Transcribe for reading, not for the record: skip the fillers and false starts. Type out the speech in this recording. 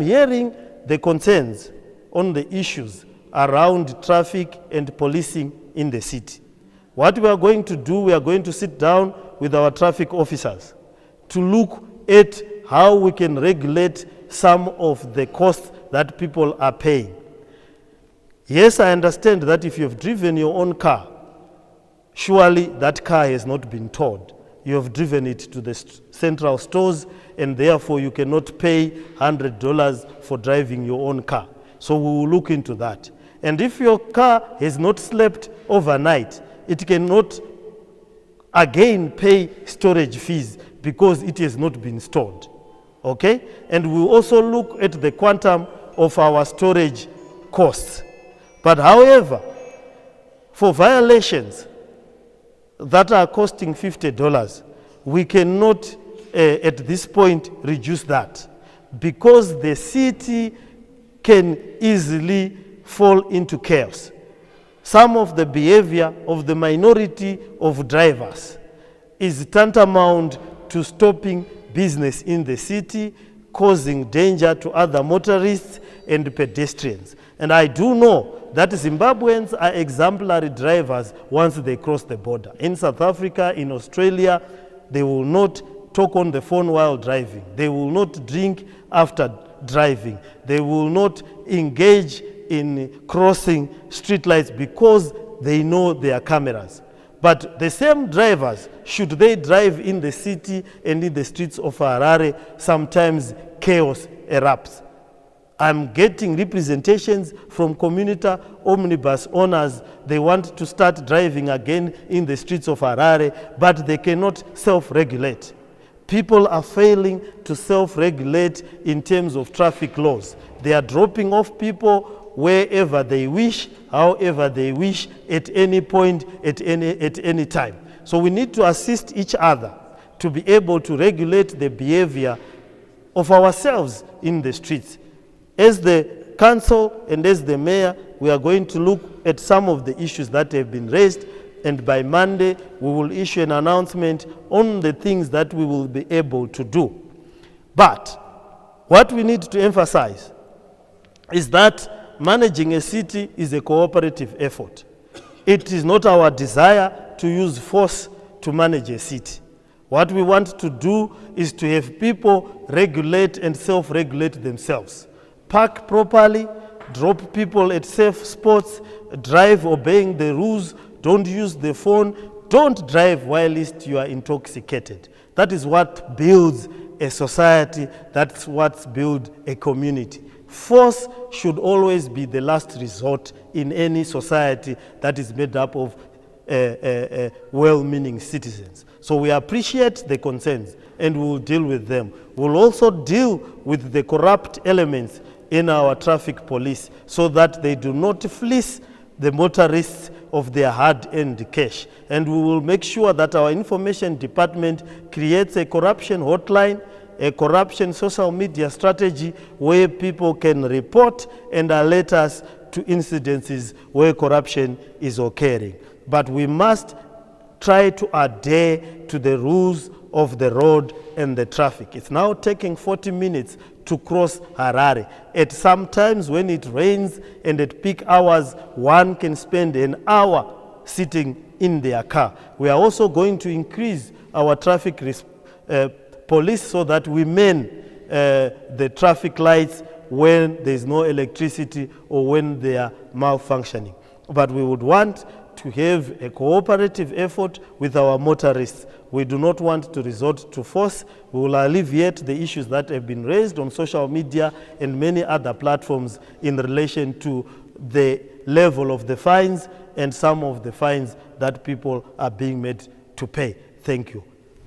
Hearing the concerns on the issues around traffic and policing in the city. What we are going to do, we are going to sit down with our traffic officers to look at how we can regulate some of the costs that people are paying. Yes, I understand that if you have driven your own car, surely that car has not been towed. You have driven it to the central stores, and therefore you cannot pay $100 for driving your own car. So we will look into that. And if your car has not slept overnight, it cannot again pay storage fees because it has not been stored. Okay? And we'll also look at the quantum of our storage costs. But however, for violations that are costing $50, we cannot at this point reduce that, because the city can easily fall into chaos. Some of the behavior of the minority of drivers is tantamount to stopping business in the city, causing danger to other motorists and pedestrians. And I do know that Zimbabweans are exemplary drivers once they cross the border. In South Africa, in Australia, they will not talk on the phone while driving. They will not drink after driving. They will not engage in crossing street lights because they know there are cameras. But the same drivers, should they drive in the city and in the streets of Harare, sometimes chaos erupts. I'm getting representations from commuter omnibus owners. They want to start driving again in the streets of Harare, but they cannot self-regulate. People are failing to self-regulate in terms of traffic laws. They are dropping off people wherever they wish, however they wish, at any point, at any time. So we need to assist each other to be able to regulate the behavior of ourselves in the streets. As the council and as the mayor, we are going to look at some of the issues that have been raised, and by Monday we will issue an announcement on the things that we will be able to do. But what we need to emphasize is that managing a city is a cooperative effort. It is not our desire to use force to manage a city. What we want to do is to have people regulate and self-regulate themselves. Park properly, drop people at safe spots, drive obeying the rules, don't use the phone, don't drive whilst you are intoxicated. That is what builds a society, that's what builds a community. Force should always be the last resort in any society that is made up of well-meaning citizens. So we appreciate the concerns and we will deal with them. We'll also deal with the corrupt elements in our traffic police so that they do not fleece the motorists of their hard-earned cash. And we will make sure that our information department creates a corruption hotline, a corruption social media strategy where people can report and alert us to incidences where corruption is occurring. But we must try to adhere to the rules of the road and the traffic. It's now taking 40 minutes to cross Harare. At some times when it rains and at peak hours, one can spend an hour sitting in their car. We are also going to increase our traffic police so that we man the traffic lights when there's no electricity or when they are malfunctioning. But we would want to have a cooperative effort with our motorists. We do not want to resort to force. We will alleviate the issues that have been raised on social media and many other platforms in relation to the level of the fines and some of the fines that people are being made to pay. Thank you.